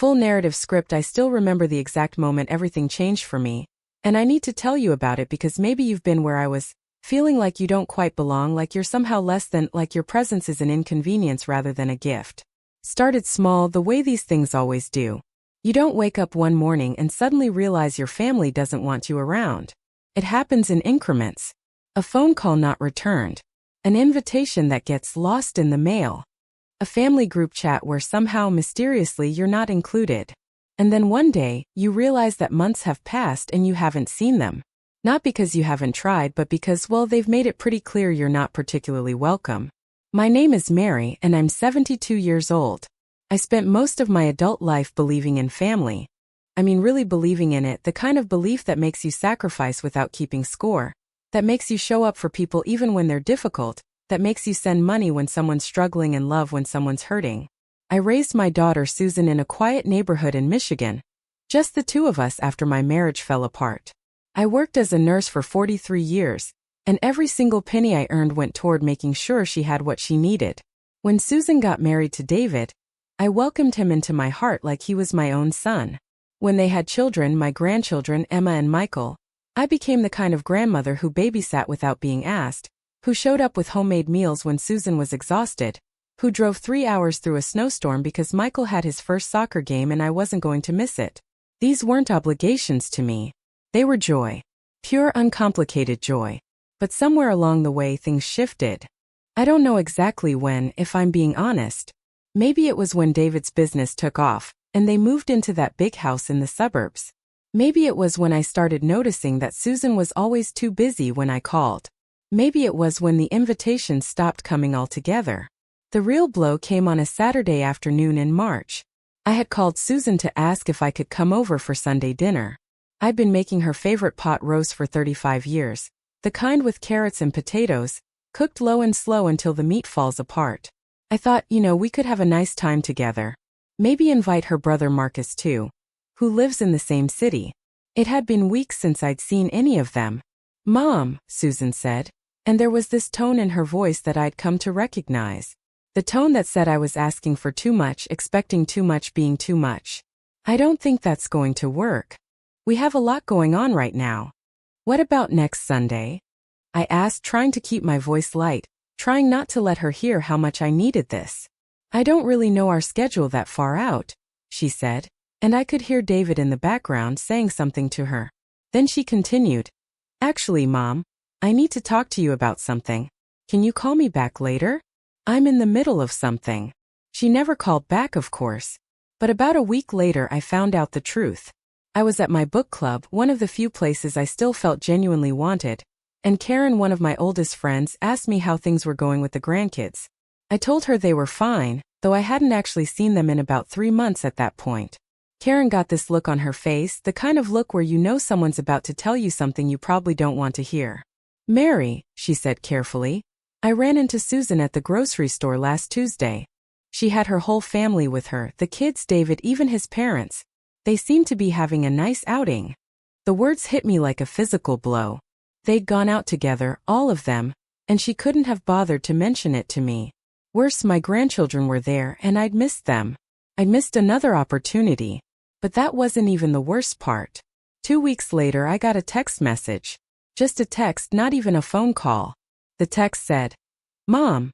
Full narrative script. I still remember the exact moment everything changed for me. And I need to tell you about it because maybe you've been where I was, feeling like you don't quite belong, like you're somehow less than, like your presence is an inconvenience rather than a gift. Started small, the way these things always do. You don't wake up one morning and suddenly realize your family doesn't want you around. It happens in increments. A phone call not returned. An invitation that gets lost in the mail. A family group chat where somehow mysteriously you're not included. And then one day, you realize that months have passed and you haven't seen them. Not because you haven't tried, but because, well, they've made it pretty clear you're not particularly welcome. My name is Mary, and I'm 72 years old. I spent most of my adult life believing in family. I mean, really believing in it, the kind of belief that makes you sacrifice without keeping score, that makes you show up for people even when they're difficult, that makes you send money when someone's struggling and love when someone's hurting. I raised my daughter Susan in a quiet neighborhood in Michigan. Just the two of us after my marriage fell apart. I worked as a nurse for 43 years, and every single penny I earned went toward making sure she had what she needed. When Susan got married to David, I welcomed him into my heart like he was my own son. When they had children, my grandchildren, Emma and Michael, I became the kind of grandmother who babysat without being asked, who showed up with homemade meals when Susan was exhausted, who drove 3 hours through a snowstorm because Michael had his first soccer game and I wasn't going to miss it. These weren't obligations to me. They were joy. Pure, uncomplicated joy. But somewhere along the way things shifted. I don't know exactly when, if I'm being honest. Maybe it was when David's business took off, and they moved into that big house in the suburbs. Maybe it was when I started noticing that Susan was always too busy when I called. Maybe it was when the invitations stopped coming altogether. The real blow came on a Saturday afternoon in March. I had called Susan to ask if I could come over for Sunday dinner. I'd been making her favorite pot roast for 35 years, the kind with carrots and potatoes, cooked low and slow until the meat falls apart. I thought, we could have a nice time together. Maybe invite her brother Marcus too, who lives in the same city. It had been weeks since I'd seen any of them. "Mom," Susan said, and there was this tone in her voice that I'd come to recognize. The tone that said I was asking for too much, expecting too much, being too much. "I don't think that's going to work. We have a lot going on right now. What about next Sunday?" I asked, trying to keep my voice light, trying not to let her hear how much I needed this. "I don't really know our schedule that far out," she said, and I could hear David in the background saying something to her. Then she continued, "Actually, Mom, I need to talk to you about something. Can you call me back later? I'm in the middle of something." She never called back, of course. But about a week later I found out the truth. I was at my book club, one of the few places I still felt genuinely wanted, and Karen, one of my oldest friends, asked me how things were going with the grandkids. I told her they were fine, though I hadn't actually seen them in about 3 months at that point. Karen got this look on her face, the kind of look where you know someone's about to tell you something you probably don't want to hear. "Mary," she said carefully, "I ran into Susan at the grocery store last Tuesday. She had her whole family with her, the kids, David, even his parents. They seemed to be having a nice outing." The words hit me like a physical blow. They'd gone out together, all of them, and she couldn't have bothered to mention it to me. Worse, my grandchildren were there and I'd missed them. I'd missed another opportunity. But that wasn't even the worst part. 2 weeks later I got a text message. Just a text, not even a phone call. The text said, "Mom,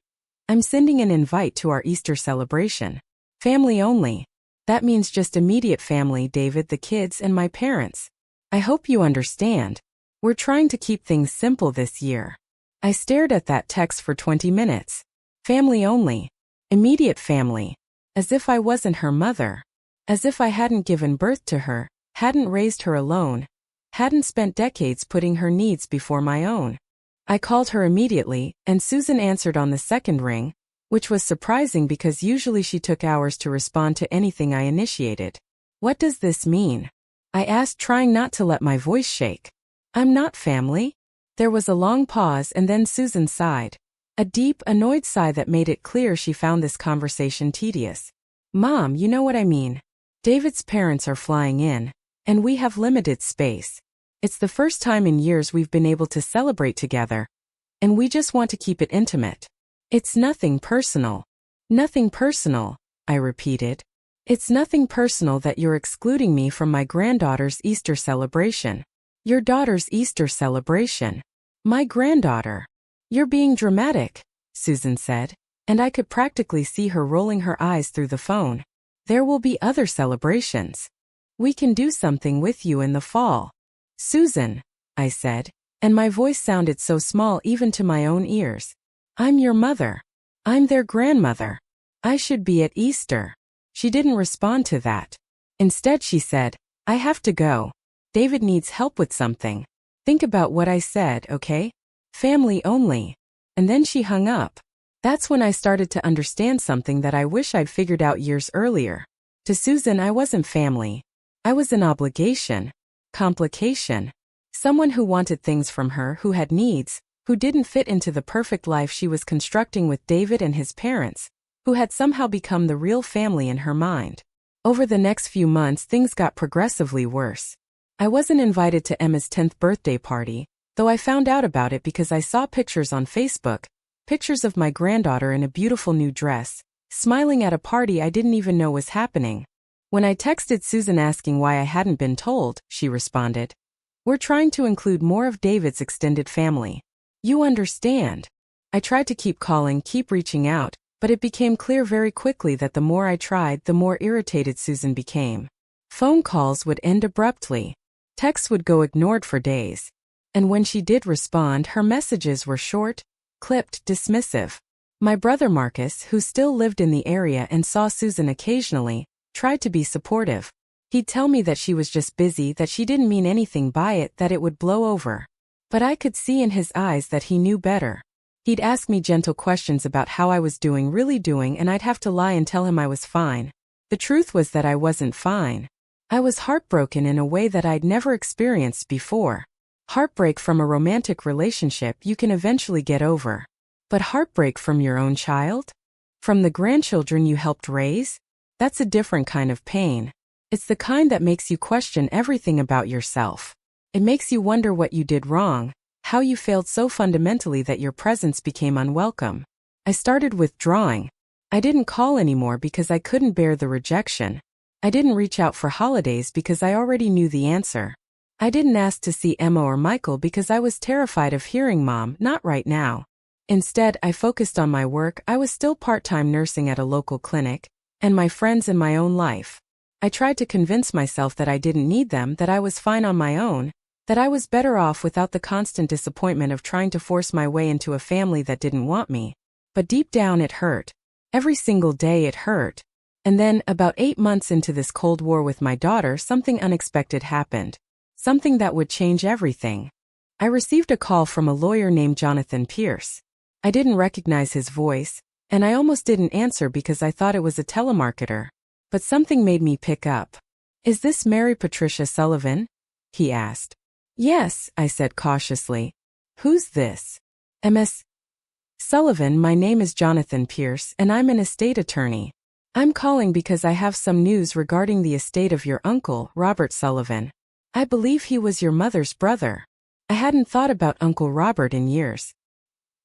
I'm sending an invite to our Easter celebration. Family only. That means just immediate family, David, the kids, and my parents. I hope you understand. We're trying to keep things simple this year." I stared at that text for 20 minutes. Family only. Immediate family. As if I wasn't her mother. As if I hadn't given birth to her, hadn't raised her alone, hadn't spent decades putting her needs before my own. I called her immediately, and Susan answered on the second ring, which was surprising because usually she took hours to respond to anything I initiated. "What does this mean?" I asked, trying not to let my voice shake. "I'm not family." There was a long pause and then Susan sighed. A deep, annoyed sigh that made it clear she found this conversation tedious. "Mom, you know what I mean. David's parents are flying in, and we have limited space. It's the first time in years we've been able to celebrate together, and we just want to keep it intimate. It's nothing personal." "Nothing personal," I repeated. It's nothing personal that you're excluding me from my granddaughter's Easter celebration. Your daughter's Easter celebration. My granddaughter. You're being dramatic, Susan said, and I could practically see her rolling her eyes through the phone. There will be other celebrations. We can do something with you in the fall. Susan, I said, and my voice sounded so small even to my own ears. I'm your mother. I'm their grandmother. I should be at Easter. She didn't respond to that. Instead she said, I have to go. David needs help with something. Think about what I said, okay? Family only. And then she hung up. That's when I started to understand something that I wish I'd figured out years earlier. To Susan, I wasn't family. I was an obligation. Complication. Someone who wanted things from her, who had needs, who didn't fit into the perfect life she was constructing with David and his parents, who had somehow become the real family in her mind. Over the next few months, things got progressively worse. I wasn't invited to Emma's 10th birthday party, though I found out about it because I saw pictures on Facebook, pictures of my granddaughter in a beautiful new dress, smiling at a party I didn't even know was happening. When I texted Susan asking why I hadn't been told, she responded, We're trying to include more of David's extended family. You understand. I tried to keep calling, keep reaching out, but it became clear very quickly that the more I tried, the more irritated Susan became. Phone calls would end abruptly. Texts would go ignored for days. And when she did respond, her messages were short, clipped, dismissive. My brother Marcus, who still lived in the area and saw Susan occasionally, tried to be supportive. He'd tell me that she was just busy, that she didn't mean anything by it, that it would blow over. But I could see in his eyes that he knew better. He'd ask me gentle questions about how I was doing, really doing, and I'd have to lie and tell him I was fine. The truth was that I wasn't fine. I was heartbroken in a way that I'd never experienced before. Heartbreak from a romantic relationship you can eventually get over. But heartbreak from your own child? From the grandchildren you helped raise? That's a different kind of pain. It's the kind that makes you question everything about yourself. It makes you wonder what you did wrong, how you failed so fundamentally that your presence became unwelcome. I started withdrawing. I didn't call anymore because I couldn't bear the rejection. I didn't reach out for holidays because I already knew the answer. I didn't ask to see Emma or Michael because I was terrified of hearing Mom, not right now. Instead, I focused on my work. I was still part-time nursing at a local clinic, and my friends and my own life. I tried to convince myself that I didn't need them, that I was fine on my own, that I was better off without the constant disappointment of trying to force my way into a family that didn't want me. But deep down it hurt. Every single day it hurt. And then, about 8 months into this Cold War with my daughter, something unexpected happened. Something that would change everything. I received a call from a lawyer named Jonathan Pierce. I didn't recognize his voice, and I almost didn't answer because I thought it was a telemarketer. But something made me pick up. Is this Mary Patricia Sullivan? He asked. Yes, I said cautiously. Who's this? Ms. Sullivan, my name is Jonathan Pierce, and I'm an estate attorney. I'm calling because I have some news regarding the estate of your uncle, Robert Sullivan. I believe he was your mother's brother. I hadn't thought about Uncle Robert in years.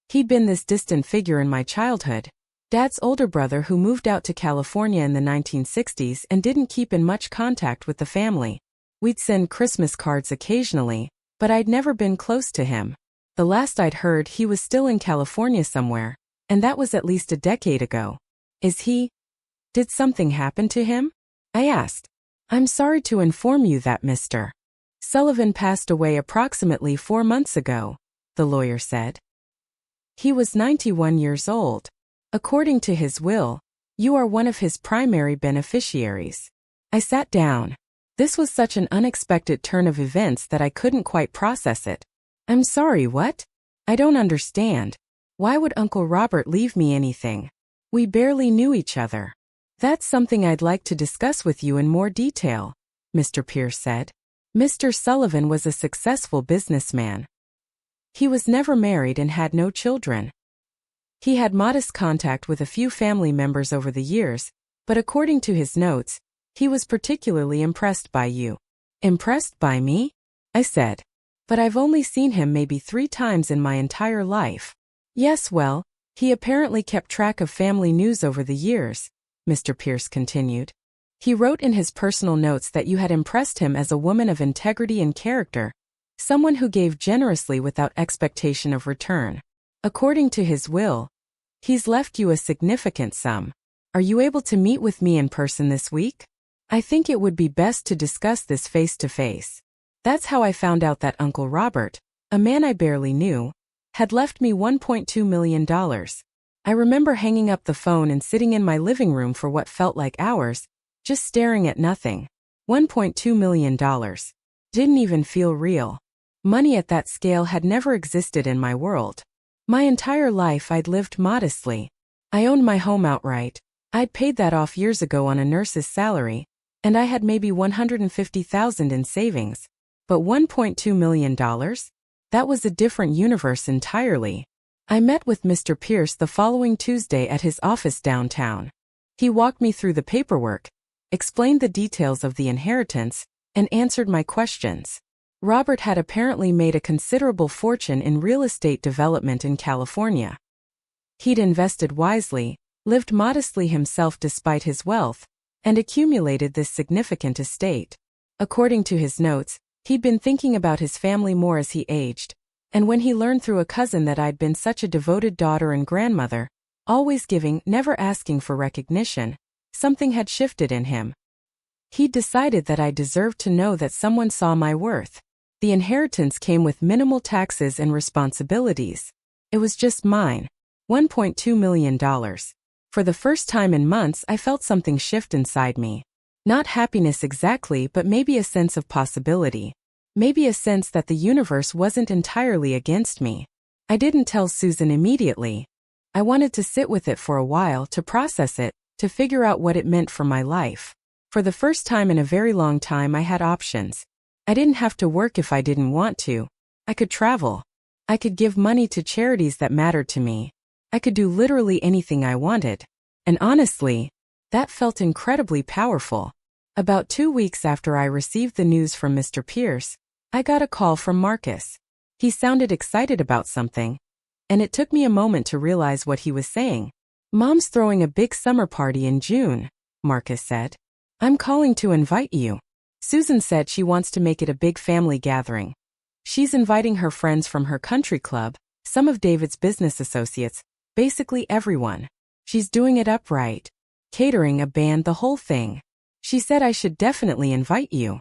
He'd been this distant figure in my childhood. Dad's older brother who moved out to California in the 1960s and didn't keep in much contact with the family. We'd send Christmas cards occasionally, but I'd never been close to him. The last I'd heard, he was still in California somewhere, and that was at least a decade ago. Is he? Did something happen to him? I asked. I'm sorry to inform you that Mr. Sullivan passed away approximately 4 months ago, the lawyer said. He was 91 years old. According to his will, you are one of his primary beneficiaries. I sat down. This was such an unexpected turn of events that I couldn't quite process it. I'm sorry, what? I don't understand. Why would Uncle Robert leave me anything? We barely knew each other. That's something I'd like to discuss with you in more detail, Mr. Pierce said. Mr. Sullivan was a successful businessman. He was never married and had no children. He had modest contact with a few family members over the years, but according to his notes, he was particularly impressed by you. Impressed by me? I said. But I've only seen him maybe 3 times in my entire life. Yes, well, he apparently kept track of family news over the years, Mr. Pierce continued. He wrote in his personal notes that you had impressed him as a woman of integrity and character, someone who gave generously without expectation of return. According to his will, he's left you a significant sum. Are you able to meet with me in person this week? I think it would be best to discuss this face to face. That's how I found out that Uncle Robert, a man I barely knew, had left me $1.2 million. I remember hanging up the phone and sitting in my living room for what felt like hours, just staring at nothing. $1.2 million. Didn't even feel real. Money at that scale had never existed in my world. My entire life I'd lived modestly. I owned my home outright. I'd paid that off years ago on a nurse's salary, and I had maybe $150,000 in savings. But $1.2 million? That was a different universe entirely. I met with Mr. Pierce the following Tuesday at his office downtown. He walked me through the paperwork, explained the details of the inheritance, and answered my questions. Robert had apparently made a considerable fortune in real estate development in California. He'd invested wisely, lived modestly himself despite his wealth, and accumulated this significant estate. According to his notes, he'd been thinking about his family more as he aged, and when he learned through a cousin that I'd been such a devoted daughter and grandmother, always giving, never asking for recognition, something had shifted in him. He'd decided that I deserved to know that someone saw my worth. The inheritance came with minimal taxes and responsibilities. It was just mine. $1.2 million. For the first time in months, I felt something shift inside me. Not happiness exactly, but maybe a sense of possibility. Maybe a sense that the universe wasn't entirely against me. I didn't tell Susan immediately. I wanted to sit with it for a while, to process it, to figure out what it meant for my life. For the first time in a very long time, I had options. I didn't have to work if I didn't want to. I could travel. I could give money to charities that mattered to me. I could do literally anything I wanted. And honestly, that felt incredibly powerful. About 2 weeks after I received the news from Mr. Pierce, I got a call from Marcus. He sounded excited about something, and it took me a moment to realize what he was saying. "Mom's throwing a big summer party in June," Marcus said. "I'm calling to invite you. Susan said she wants to make it a big family gathering. She's inviting her friends from her country club, some of David's business associates, basically everyone. She's doing it up right. Catering, a band, the whole thing. She said I should definitely invite you."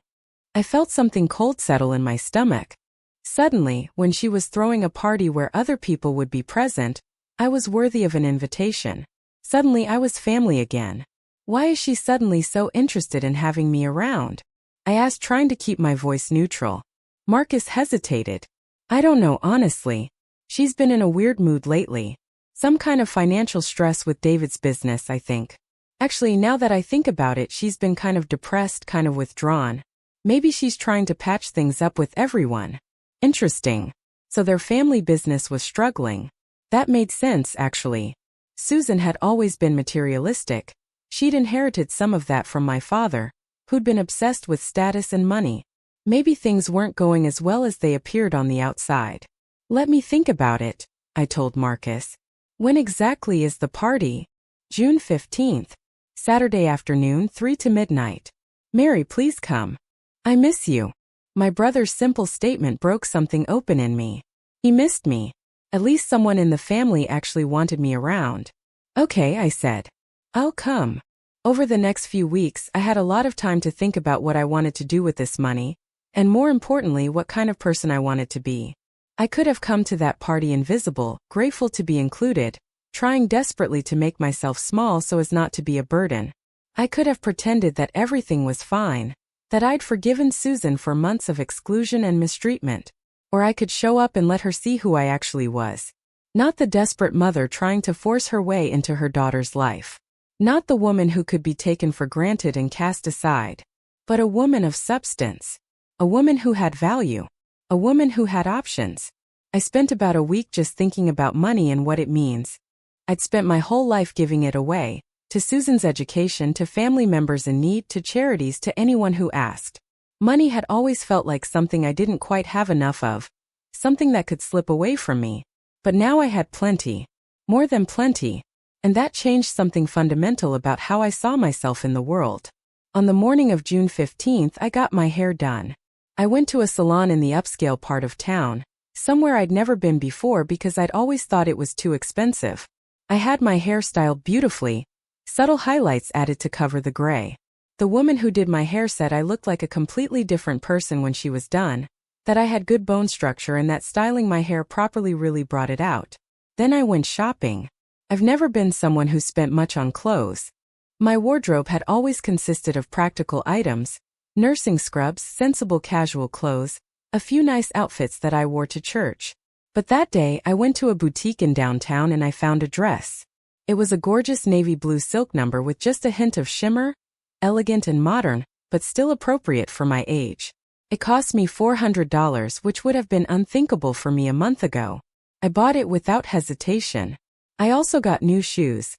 I felt something cold settle in my stomach. Suddenly, when she was throwing a party where other people would be present, I was worthy of an invitation. Suddenly I was family again. Why is she suddenly so interested in having me around? I asked, trying to keep my voice neutral. Marcus hesitated. "I don't know, honestly. She's been in a weird mood lately. Some kind of financial stress with David's business, I think. Actually, now that I think about it, she's been kind of depressed, kind of withdrawn. Maybe she's trying to patch things up with everyone." Interesting. So their family business was struggling. That made sense, actually. Susan had always been materialistic. She'd inherited some of that from my father, who'd been obsessed with status and money. Maybe things weren't going as well as they appeared on the outside. "Let me think about it," I told Marcus. "When exactly is the party?" "June 15th. Saturday afternoon, 3 to midnight. Mary, please come. I miss you." My brother's simple statement broke something open in me. He missed me. At least someone in the family actually wanted me around. "Okay," I said. "I'll come." Over the next few weeks, I had a lot of time to think about what I wanted to do with this money, and more importantly, what kind of person I wanted to be. I could have come to that party invisible, grateful to be included, trying desperately to make myself small so as not to be a burden. I could have pretended that everything was fine, that I'd forgiven Susan for months of exclusion and mistreatment. Or I could show up and let her see who I actually was. Not the desperate mother trying to force her way into her daughter's life. Not the woman who could be taken for granted and cast aside. But a woman of substance. A woman who had value. A woman who had options. I spent about a week just thinking about money and what it means. I'd spent my whole life giving it away, to Susan's education, to family members in need, to charities, to anyone who asked. Money had always felt like something I didn't quite have enough of, something that could slip away from me. But now I had plenty. More than plenty. And that changed something fundamental about how I saw myself in the world. On the morning of June 15th, I got my hair done. I went to a salon in the upscale part of town, somewhere I'd never been before because I'd always thought it was too expensive. I had my hair styled beautifully, subtle highlights added to cover the gray. The woman who did my hair said I looked like a completely different person when she was done, that I had good bone structure and that styling my hair properly really brought it out. Then I went shopping. I've never been someone who spent much on clothes. My wardrobe had always consisted of practical items, nursing scrubs, sensible casual clothes, a few nice outfits that I wore to church. But that day I went to a boutique in downtown and I found a dress. It was a gorgeous navy blue silk number with just a hint of shimmer, elegant and modern, but still appropriate for my age. It cost me $400, which would have been unthinkable for me a month ago. I bought it without hesitation. I also got new shoes,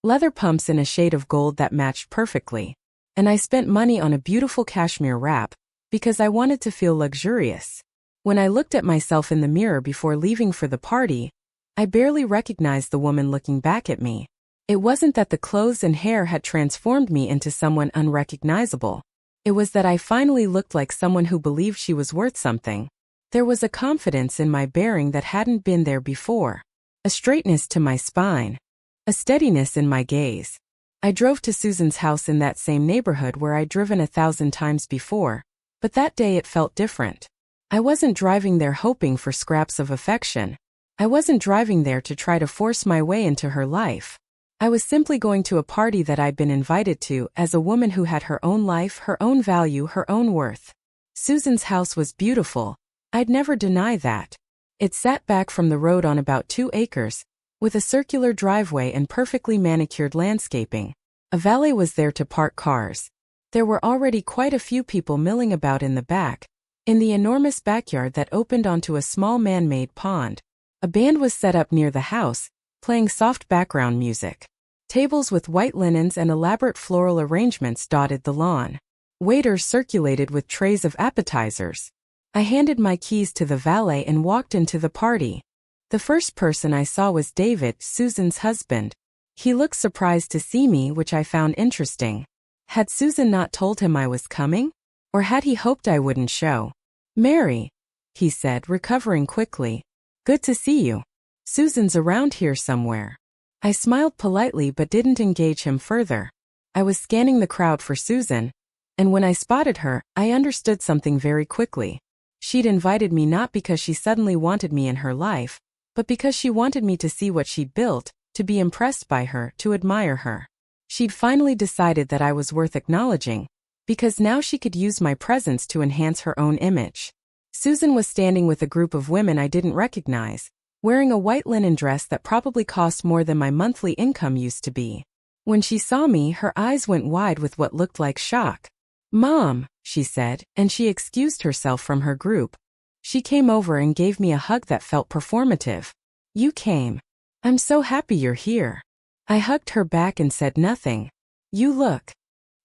leather pumps in a shade of gold that matched perfectly. And I spent money on a beautiful cashmere wrap, because I wanted to feel luxurious. When I looked at myself in the mirror before leaving for the party, I barely recognized the woman looking back at me. It wasn't that the clothes and hair had transformed me into someone unrecognizable. It was that I finally looked like someone who believed she was worth something. There was a confidence in my bearing that hadn't been there before. A straightness to my spine. A steadiness in my gaze. I drove to Susan's house in that same neighborhood where I'd driven 1,000 times before, but that day it felt different. I wasn't driving there hoping for scraps of affection. I wasn't driving there to try to force my way into her life. I was simply going to a party that I'd been invited to as a woman who had her own life, her own value, her own worth. Susan's house was beautiful. I'd never deny that. It sat back from the road on about 2 acres, with a circular driveway and perfectly manicured landscaping. A valet was there to park cars. There were already quite a few people milling about in the back, in the enormous backyard that opened onto a small man-made pond. A band was set up near the house, playing soft background music. Tables with white linens and elaborate floral arrangements dotted the lawn. Waiters circulated with trays of appetizers. I handed my keys to the valet and walked into the party. The first person I saw was David, Susan's husband. He looked surprised to see me, which I found interesting. Had Susan not told him I was coming? Or had he hoped I wouldn't show? "Mary," he said, recovering quickly. "Good to see you. Susan's around here somewhere." I smiled politely but didn't engage him further. I was scanning the crowd for Susan, and when I spotted her, I understood something very quickly. She'd invited me not because she suddenly wanted me in her life, but because she wanted me to see what she'd built, to be impressed by her, to admire her. She'd finally decided that I was worth acknowledging, because now she could use my presence to enhance her own image. Susan was standing with a group of women I didn't recognize, wearing a white linen dress that probably cost more than my monthly income used to be. When she saw me, her eyes went wide with what looked like shock. "Mom," she said, and she excused herself from her group. She came over and gave me a hug that felt performative. "You came. I'm so happy you're here." I hugged her back and said nothing. "You look."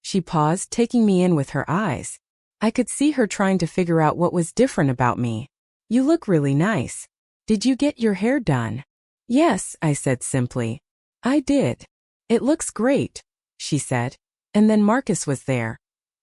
She paused, taking me in with her eyes. I could see her trying to figure out what was different about me. "You look really nice. Did you get your hair done?" "Yes," I said simply. "I did." "It looks great," she said. And then Marcus was there,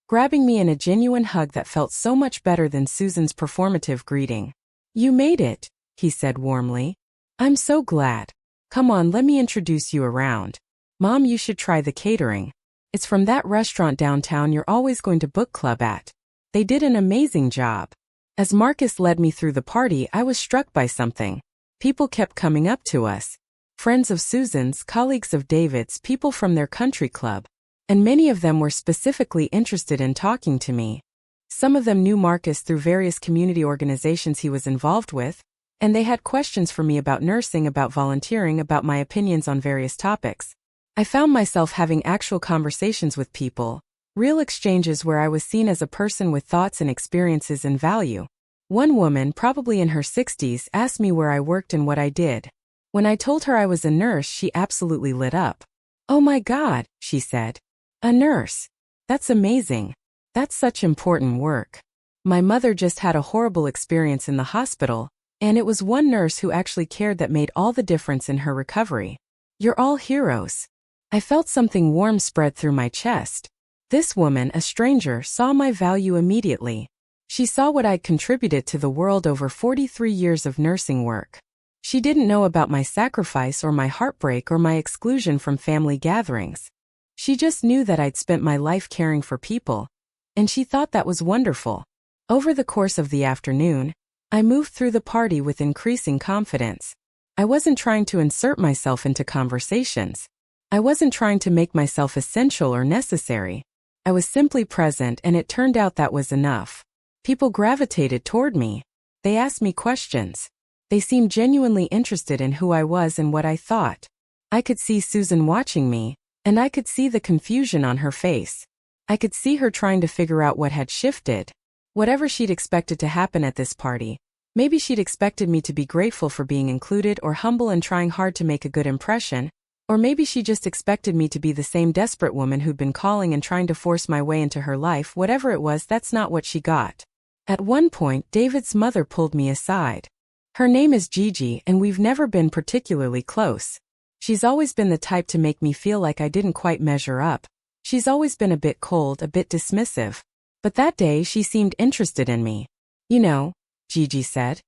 grabbing me in a genuine hug that felt so much better than Susan's performative greeting. "You made it," he said warmly. "I'm so glad. Come on, let me introduce you around. Mom, you should try the catering. It's from that restaurant downtown you're always going to book club at. They did an amazing job." As Marcus led me through the party, I was struck by something. People kept coming up to us. Friends of Susan's, colleagues of David's, people from their country club. And many of them were specifically interested in talking to me. Some of them knew Marcus through various community organizations he was involved with, and they had questions for me about nursing, about volunteering, about my opinions on various topics. I found myself having actual conversations with people, real exchanges where I was seen as a person with thoughts and experiences and value. One woman, probably in her 60s, asked me where I worked and what I did. When I told her I was a nurse, she absolutely lit up. "Oh my God," she said. "A nurse. That's amazing. That's such important work. My mother just had a horrible experience in the hospital, and it was one nurse who actually cared that made all the difference in her recovery. You're all heroes." I felt something warm spread through my chest. This woman, a stranger, saw my value immediately. She saw what I'd contributed to the world over 43 years of nursing work. She didn't know about my sacrifice or my heartbreak or my exclusion from family gatherings. She just knew that I'd spent my life caring for people, and she thought that was wonderful. Over the course of the afternoon, I moved through the party with increasing confidence. I wasn't trying to insert myself into conversations. I wasn't trying to make myself essential or necessary. I was simply present, and it turned out that was enough. People gravitated toward me. They asked me questions. They seemed genuinely interested in who I was and what I thought. I could see Susan watching me, and I could see the confusion on her face. I could see her trying to figure out what had shifted. Whatever she'd expected to happen at this party, maybe she'd expected me to be grateful for being included or humble and trying hard to make a good impression, or maybe she just expected me to be the same desperate woman who'd been calling and trying to force my way into her life. Whatever it was, that's not what she got. At one point, David's mother pulled me aside. Her name is Gigi, and we've never been particularly close. She's always been the type to make me feel like I didn't quite measure up. She's always been a bit cold, a bit dismissive. But that day she seemed interested in me. You know, Gigi said,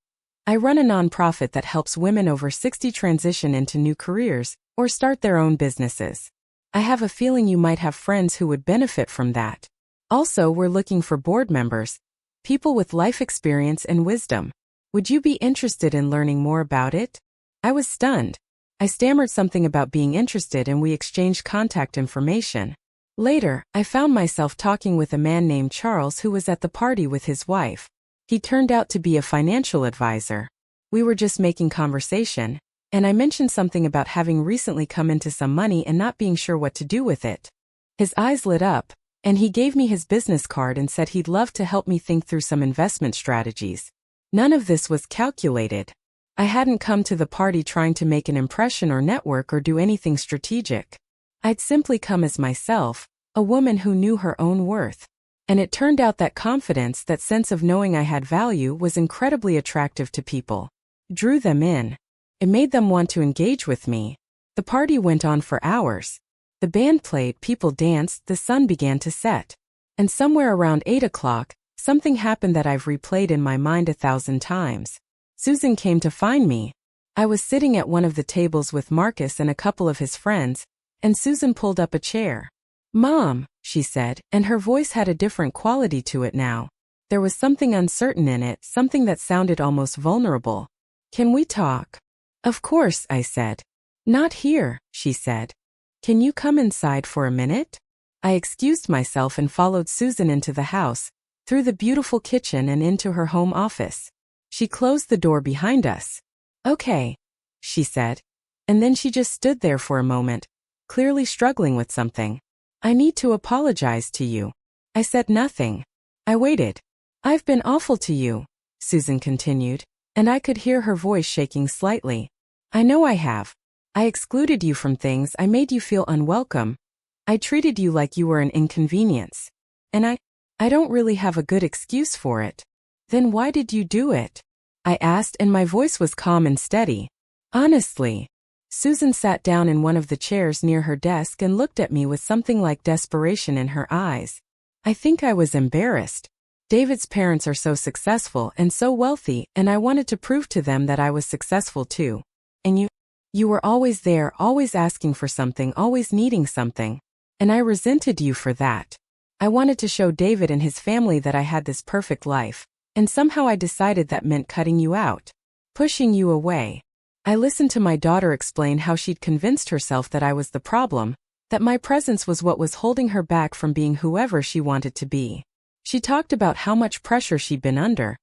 I run a nonprofit that helps women over 60 transition into new careers or start their own businesses. I have a feeling you might have friends who would benefit from that. Also, we're looking for board members, people with life experience and wisdom. Would you be interested in learning more about it? I was stunned. I stammered something about being interested, and we exchanged contact information. Later, I found myself talking with a man named Charles who was at the party with his wife. He turned out to be a financial advisor. We were just making conversation, and I mentioned something about having recently come into some money and not being sure what to do with it. His eyes lit up, and he gave me his business card and said he'd love to help me think through some investment strategies. None of this was calculated. I hadn't come to the party trying to make an impression or network or do anything strategic. I'd simply come as myself, a woman who knew her own worth. And it turned out that confidence, that sense of knowing I had value, was incredibly attractive to people. Drew them in. It made them want to engage with me. The party went on for hours. The band played, people danced, the sun began to set. And somewhere around 8 o'clock, something happened that I've replayed in my mind 1,000 times. Susan came to find me. I was sitting at one of the tables with Marcus and a couple of his friends, and Susan pulled up a chair. Mom, she said, and her voice had a different quality to it now. There was something uncertain in it, something that sounded almost vulnerable. Can we talk? Of course, I said. Not here, she said. Can you come inside for a minute? I excused myself and followed Susan into the house, through the beautiful kitchen and into her home office. She closed the door behind us. Okay, she said. And then she just stood there for a moment, clearly struggling with something. I need to apologize to you. I said nothing. I waited. I've been awful to you, Susan continued, and I could hear her voice shaking slightly. I know I have. I excluded you from things. I made you feel unwelcome. I treated you like you were an inconvenience. And I don't really have a good excuse for it. Then why did you do it? I asked, and my voice was calm and steady. Honestly. Susan sat down in one of the chairs near her desk and looked at me with something like desperation in her eyes. I think I was embarrassed. David's parents are so successful and so wealthy, and I wanted to prove to them that I was successful too. And you were always there, always asking for something, always needing something. And I resented you for that. I wanted to show David and his family that I had this perfect life, and somehow I decided that meant cutting you out, pushing you away. I listened to my daughter explain how she'd convinced herself that I was the problem, that my presence was what was holding her back from being whoever she wanted to be. She talked about how much pressure she'd been under,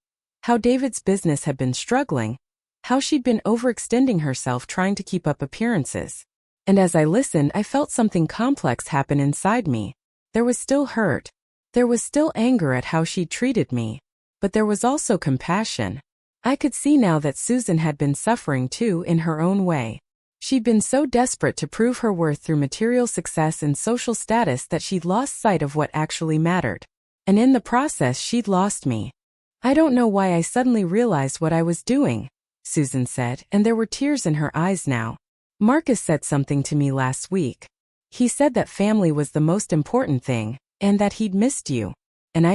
how David's business had been struggling, how she'd been overextending herself trying to keep up appearances. And as I listened, I felt something complex happen inside me. There was still hurt. There was still anger at how she'd treated me. But there was also compassion. I could see now that Susan had been suffering too in her own way. She'd been so desperate to prove her worth through material success and social status that she'd lost sight of what actually mattered. And in the process, she'd lost me. I don't know why I suddenly realized what I was doing, Susan said, and there were tears in her eyes now. Marcus said something to me last week. He said that family was the most important thing, and that he'd missed you. And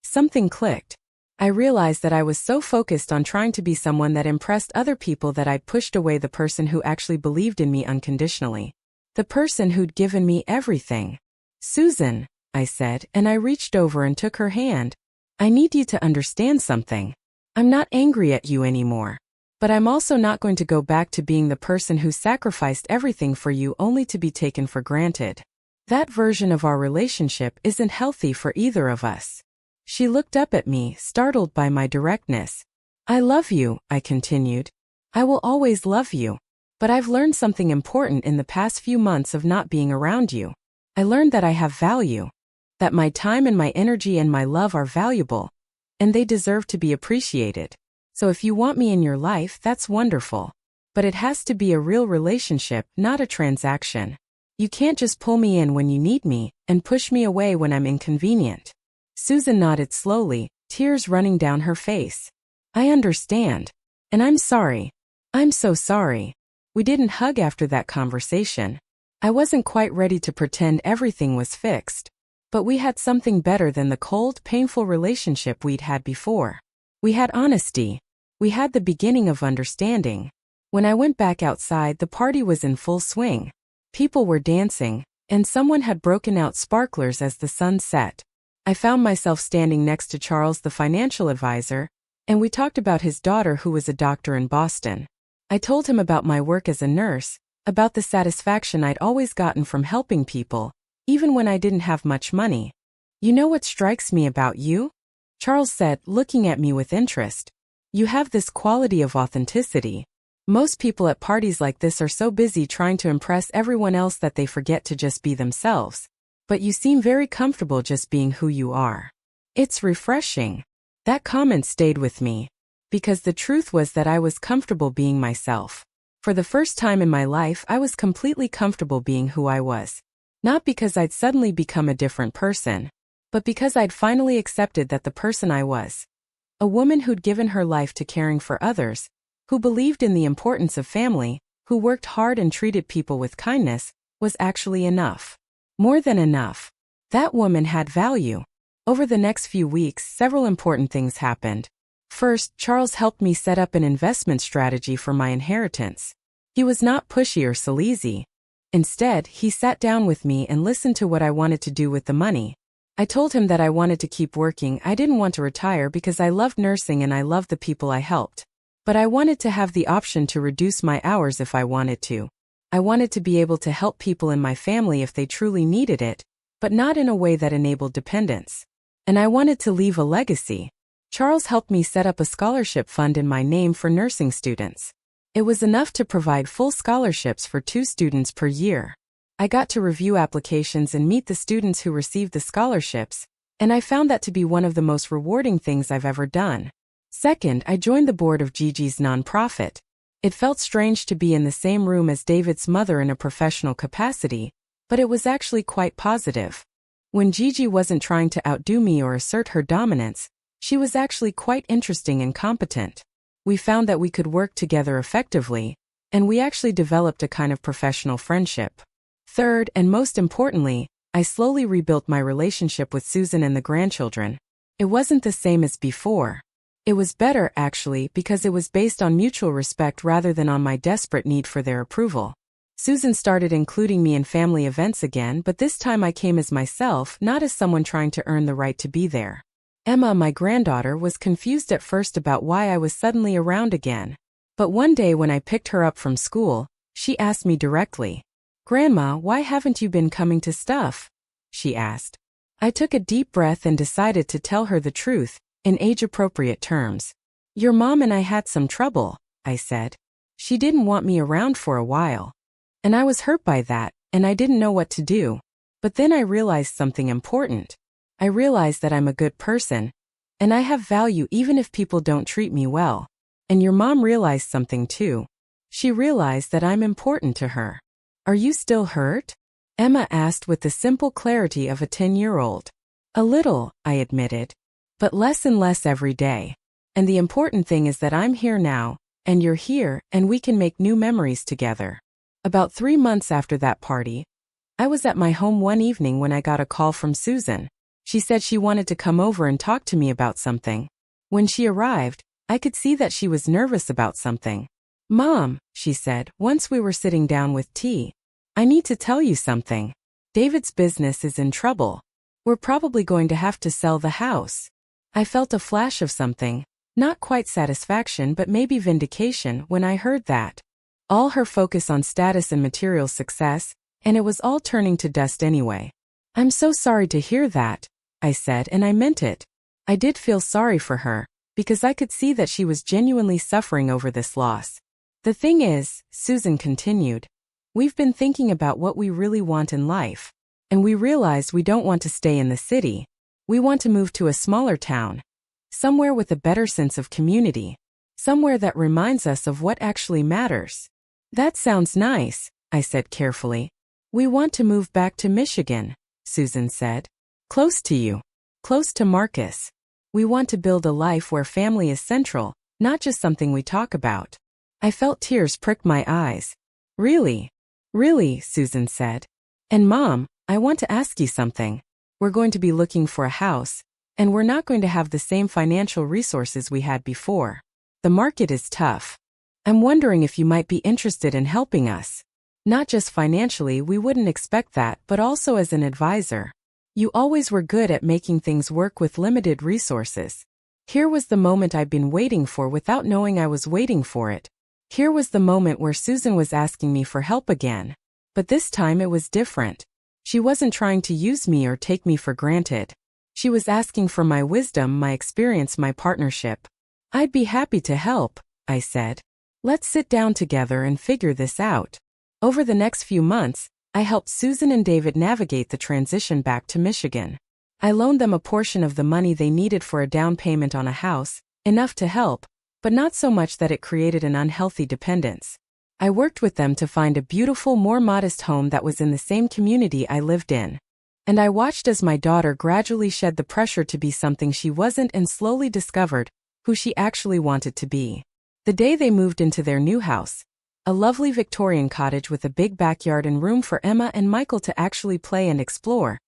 something clicked. I realized that I was so focused on trying to be someone that impressed other people that I'd pushed away the person who actually believed in me unconditionally. The person who'd given me everything. "Susan," I said, and I reached over and took her hand. "I need you to understand something. I'm not angry at you anymore. But I'm also not going to go back to being the person who sacrificed everything for you only to be taken for granted. That version of our relationship isn't healthy for either of us." She looked up at me, startled by my directness. "I love you," I continued. "I will always love you. But I've learned something important in the past few months of not being around you. I learned that I have value. That my time and my energy and my love are valuable. And they deserve to be appreciated. So if you want me in your life, that's wonderful. But it has to be a real relationship, not a transaction. You can't just pull me in when you need me, and push me away when I'm inconvenient." Susan nodded slowly, tears running down her face. "I understand. And I'm sorry. I'm so sorry." We didn't hug after that conversation. I wasn't quite ready to pretend everything was fixed. But we had something better than the cold, painful relationship we'd had before. We had honesty. We had the beginning of understanding. When I went back outside, the party was in full swing. People were dancing, and someone had broken out sparklers as the sun set. I found myself standing next to Charles, the financial advisor, and we talked about his daughter who was a doctor in Boston. I told him about my work as a nurse, about the satisfaction I'd always gotten from helping people, even when I didn't have much money. "You know what strikes me about you?" Charles said, looking at me with interest. "You have this quality of authenticity. Most people at parties like this are so busy trying to impress everyone else that they forget to just be themselves. But you seem very comfortable just being who you are. It's refreshing." That comment stayed with me, because the truth was that I was comfortable being myself. For the first time in my life, I was completely comfortable being who I was. Not because I'd suddenly become a different person, but because I'd finally accepted that the person I was, a woman who'd given her life to caring for others, who believed in the importance of family, who worked hard and treated people with kindness, was actually enough. More than enough. That woman had value. Over the next few weeks, several important things happened. First, Charles helped me set up an investment strategy for my inheritance. He was not pushy or sleazy. Instead, he sat down with me and listened to what I wanted to do with the money. I told him that I wanted to keep working. I didn't want to retire because I loved nursing and I loved the people I helped. But I wanted to have the option to reduce my hours if I wanted to. I wanted to be able to help people in my family if they truly needed it, but not in a way that enabled dependence. And I wanted to leave a legacy. Charles helped me set up a scholarship fund in my name for nursing students. It was enough to provide full scholarships for 2 students per year. I got to review applications and meet the students who received the scholarships, and I found that to be one of the most rewarding things I've ever done. Second, I joined the board of Gigi's nonprofit. It felt strange to be in the same room as David's mother in a professional capacity, but it was actually quite positive. When Gigi wasn't trying to outdo me or assert her dominance, she was actually quite interesting and competent. We found that we could work together effectively, and we actually developed a kind of professional friendship. Third, and most importantly, I slowly rebuilt my relationship with Susan and the grandchildren. It wasn't the same as before. It was better, actually, because it was based on mutual respect rather than on my desperate need for their approval. Susan started including me in family events again, but this time I came as myself, not as someone trying to earn the right to be there. Emma, my granddaughter, was confused at first about why I was suddenly around again. But one day when I picked her up from school, she asked me directly, "Grandma, why haven't you been coming to stuff?" she asked. I took a deep breath and decided to tell her the truth, in age-appropriate terms. "Your mom and I had some trouble," I said. "She didn't want me around for a while. And I was hurt by that, and I didn't know what to do. But then I realized something important. I realized that I'm a good person, and I have value even if people don't treat me well. And your mom realized something too. She realized that I'm important to her." "Are you still hurt?" Emma asked with the simple clarity of a 10-year-old. "A little," I admitted. "But less and less every day. And the important thing is that I'm here now, and you're here, and we can make new memories together." About 3 months after that party, I was at my home one evening when I got a call from Susan. She said she wanted to come over and talk to me about something. When she arrived, I could see that she was nervous about something. "Mom," she said, once we were sitting down with tea, "I need to tell you something. David's business is in trouble. We're probably going to have to sell the house." I felt a flash of something, not quite satisfaction but maybe vindication when I heard that. All her focus on status and material success, and it was all turning to dust anyway. "I'm so sorry to hear that," I said, and I meant it. I did feel sorry for her, because I could see that she was genuinely suffering over this loss. "The thing is," Susan continued, "we've been thinking about what we really want in life. And we realized we don't want to stay in the city. We want to move to a smaller town. Somewhere with a better sense of community. Somewhere that reminds us of what actually matters." "That sounds nice," I said carefully. "We want to move back to Michigan," Susan said. "Close to you. Close to Marcus. We want to build a life where family is central, not just something we talk about." I felt tears prick my eyes. "Really? Really?" Susan said. "And Mom, I want to ask you something. We're going to be looking for a house, and we're not going to have the same financial resources we had before. The market is tough. I'm wondering if you might be interested in helping us. Not just financially, we wouldn't expect that, but also as an advisor. You always were good at making things work with limited resources." Here was the moment I'd been waiting for without knowing I was waiting for it. Here was the moment where Susan was asking me for help again. But this time it was different. She wasn't trying to use me or take me for granted. She was asking for my wisdom, my experience, my partnership. "I'd be happy to help," I said. "Let's sit down together and figure this out." Over the next few months, I helped Susan and David navigate the transition back to Michigan. I loaned them a portion of the money they needed for a down payment on a house, enough to help, but not so much that it created an unhealthy dependence. I worked with them to find a beautiful, more modest home that was in the same community I lived in. And I watched as my daughter gradually shed the pressure to be something she wasn't and slowly discovered who she actually wanted to be. The day they moved into their new house, a lovely Victorian cottage with a big backyard and room for Emma and Michael to actually play and explore,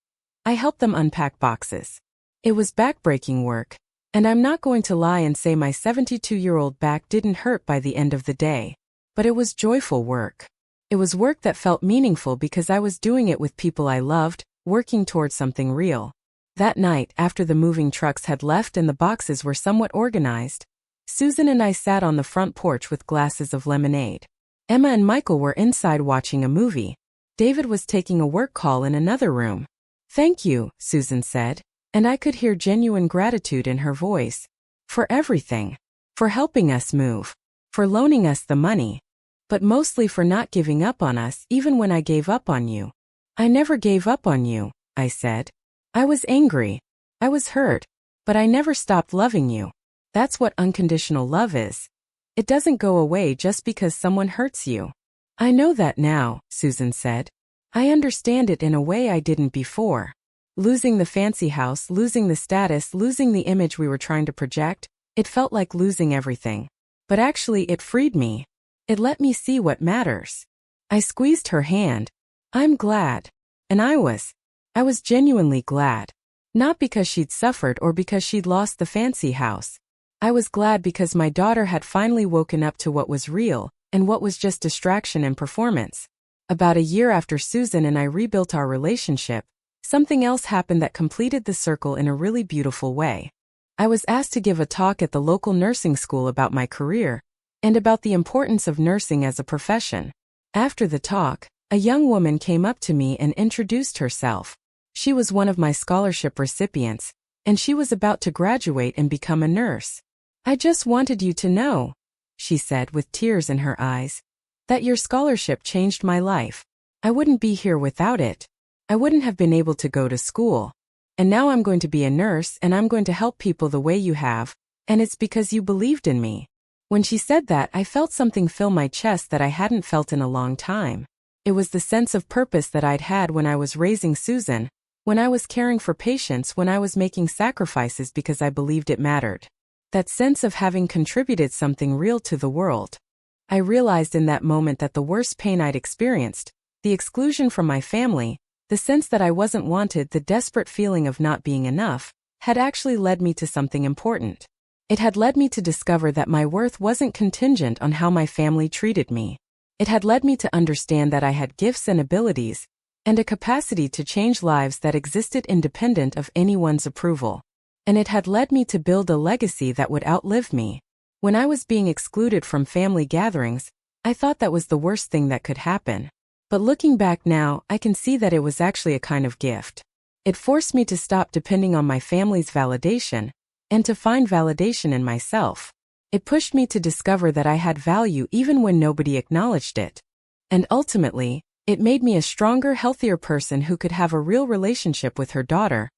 I helped them unpack boxes. It was back-breaking work, and I'm not going to lie and say my 72-year-old back didn't hurt by the end of the day. But it was joyful work. It was work that felt meaningful because I was doing it with people I loved, working towards something real. That night, after the moving trucks had left and the boxes were somewhat organized, Susan and I sat on the front porch with glasses of lemonade. Emma and Michael were inside watching a movie. David was taking a work call in another room. "Thank you," Susan said, and I could hear genuine gratitude in her voice. "For everything. For helping us move. For loaning us the money. But mostly for not giving up on us even when I gave up on you." "I never gave up on you," I said. "I was angry. I was hurt. But I never stopped loving you. That's what unconditional love is. It doesn't go away just because someone hurts you." "I know that now," Susan said. "I understand it in a way I didn't before. Losing the fancy house, losing the status, losing the image we were trying to project, it felt like losing everything. But actually it freed me. It let me see what matters." I squeezed her hand. "I'm glad." And I was genuinely glad. Not because she'd suffered or because she'd lost the fancy house. I was glad because my daughter had finally woken up to what was real and what was just distraction and performance. About a year after Susan and I rebuilt our relationship, something else happened that completed the circle in a really beautiful way. I was asked to give a talk at the local nursing school about my career and about the importance of nursing as a profession. After the talk, a young woman came up to me and introduced herself. She was one of my scholarship recipients, and she was about to graduate and become a nurse. "I just wanted you to know," she said with tears in her eyes, "that your scholarship changed my life. I wouldn't be here without it. I wouldn't have been able to go to school. And now I'm going to be a nurse and I'm going to help people the way you have, and it's because you believed in me." When she said that, I felt something fill my chest that I hadn't felt in a long time. It was the sense of purpose that I'd had when I was raising Susan, when I was caring for patients, when I was making sacrifices because I believed it mattered. That sense of having contributed something real to the world. I realized in that moment that the worst pain I'd experienced, the exclusion from my family, The sense that I wasn't wanted, the desperate feeling of not being enough, had actually led me to something important. It had led me to discover that my worth wasn't contingent on how my family treated me. It had led me to understand that I had gifts and abilities, and a capacity to change lives that existed independent of anyone's approval. And it had led me to build a legacy that would outlive me. When I was being excluded from family gatherings, I thought that was the worst thing that could happen. But looking back now, I can see that it was actually a kind of gift. It forced me to stop depending on my family's validation, and to find validation in myself. It pushed me to discover that I had value even when nobody acknowledged it. And ultimately, it made me a stronger, healthier person who could have a real relationship with her daughter,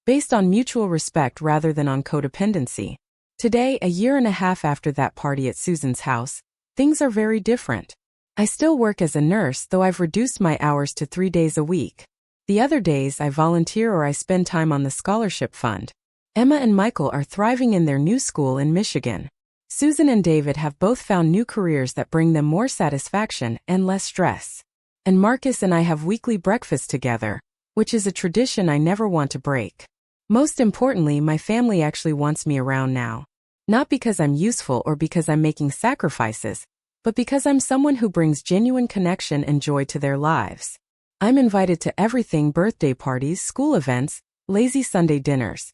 based on mutual respect rather than on codependency. Today, a year and a half after that party at Susan's house, things are very different. I still work as a nurse, though I've reduced my hours to 3 days a week. The other days I volunteer or I spend time on the scholarship fund. Emma and Michael are thriving in their new school in Michigan. Susan and David have both found new careers that bring them more satisfaction and less stress. And Marcus and I have weekly breakfast together, which is a tradition I never want to break. Most importantly, my family actually wants me around now. Not because I'm useful or because I'm making sacrifices, but because I'm someone who brings genuine connection and joy to their lives. I'm invited to everything: birthday parties, school events, lazy Sunday dinners.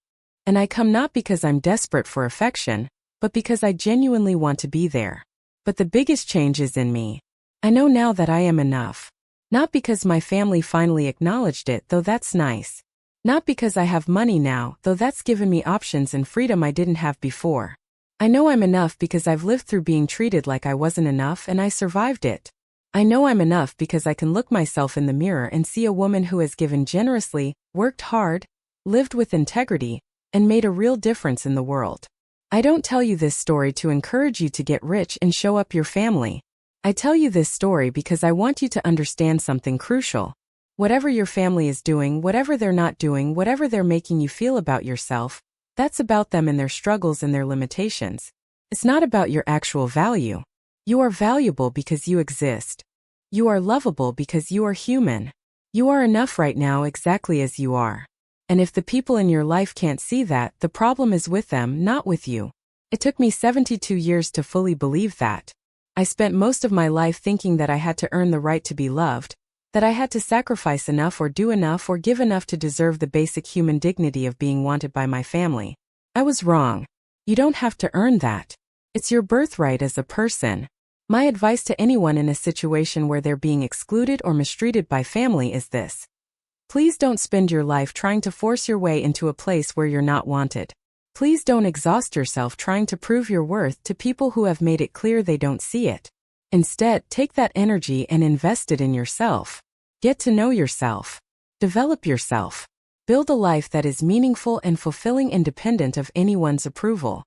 And I come not because I'm desperate for affection, but because I genuinely want to be there. But the biggest change is in me. I know now that I am enough. Not because my family finally acknowledged it, though that's nice. Not because I have money now, though that's given me options and freedom I didn't have before. I know I'm enough because I've lived through being treated like I wasn't enough and I survived it. I know I'm enough because I can look myself in the mirror and see a woman who has given generously, worked hard, lived with integrity, and made a real difference in the world. I don't tell you this story to encourage you to get rich and show up your family. I tell you this story because I want you to understand something crucial. Whatever your family is doing, whatever they're not doing, whatever they're making you feel about yourself, that's about them and their struggles and their limitations. It's not about your actual value. You are valuable because you exist. You are lovable because you are human. You are enough right now exactly as you are. And if the people in your life can't see that, the problem is with them, not with you. It took me 72 years to fully believe that. I spent most of my life thinking that I had to earn the right to be loved, that I had to sacrifice enough or do enough or give enough to deserve the basic human dignity of being wanted by my family. I was wrong. You don't have to earn that. It's your birthright as a person. My advice to anyone in a situation where they're being excluded or mistreated by family is this. Please don't spend your life trying to force your way into a place where you're not wanted. Please don't exhaust yourself trying to prove your worth to people who have made it clear they don't see it. Instead, take that energy and invest it in yourself. Get to know yourself. Develop yourself. Build a life that is meaningful and fulfilling independent of anyone's approval.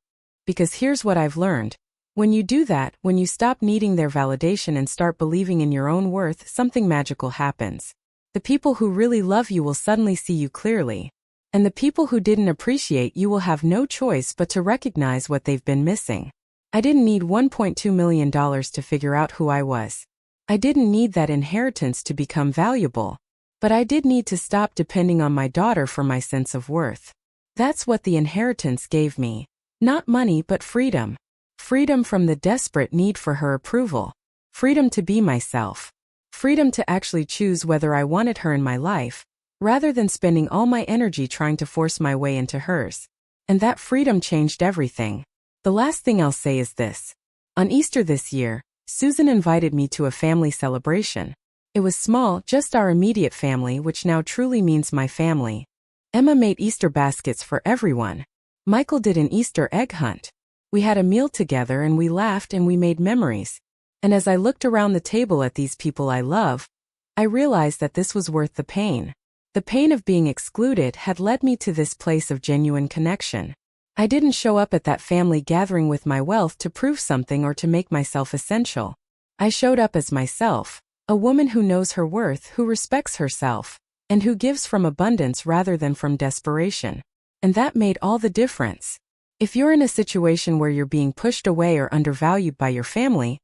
Because here's what I've learned. When you do that, when you stop needing their validation and start believing in your own worth, something magical happens. The people who really love you will suddenly see you clearly. And the people who didn't appreciate you will have no choice but to recognize what they've been missing. I didn't need $1.2 million to figure out who I was. I didn't need that inheritance to become valuable. But I did need to stop depending on my daughter for my sense of worth. That's what the inheritance gave me. Not money but freedom. Freedom from the desperate need for her approval. Freedom to be myself. Freedom to actually choose whether I wanted her in my life, rather than spending all my energy trying to force my way into hers. And that freedom changed everything. The last thing I'll say is this. On Easter this year, Susan invited me to a family celebration. It was small, just our immediate family, which now truly means my family. Emma made Easter baskets for everyone. Michael did an Easter egg hunt. We had a meal together and we laughed and we made memories. And as I looked around the table at these people I love, I realized that this was worth the pain. The pain of being excluded had led me to this place of genuine connection. I didn't show up at that family gathering with my wealth to prove something or to make myself essential. I showed up as myself, a woman who knows her worth, who respects herself, and who gives from abundance rather than from desperation. And that made all the difference. If you're in a situation where you're being pushed away or undervalued by your family,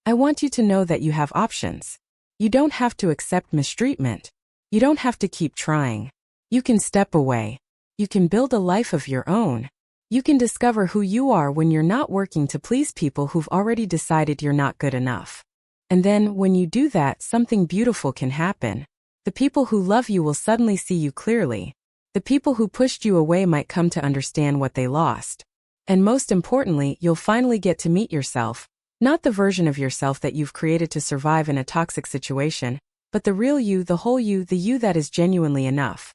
I want you to know that you have options. You don't have to accept mistreatment. You don't have to keep trying. You can step away. You can build a life of your own. You can discover who you are when you're not working to please people who've already decided you're not good enough. And then, when you do that, something beautiful can happen. The people who love you will suddenly see you clearly. The people who pushed you away might come to understand what they lost. And most importantly, you'll finally get to meet yourself. Not the version of yourself that you've created to survive in a toxic situation, but the real you, the whole you, the you that is genuinely enough.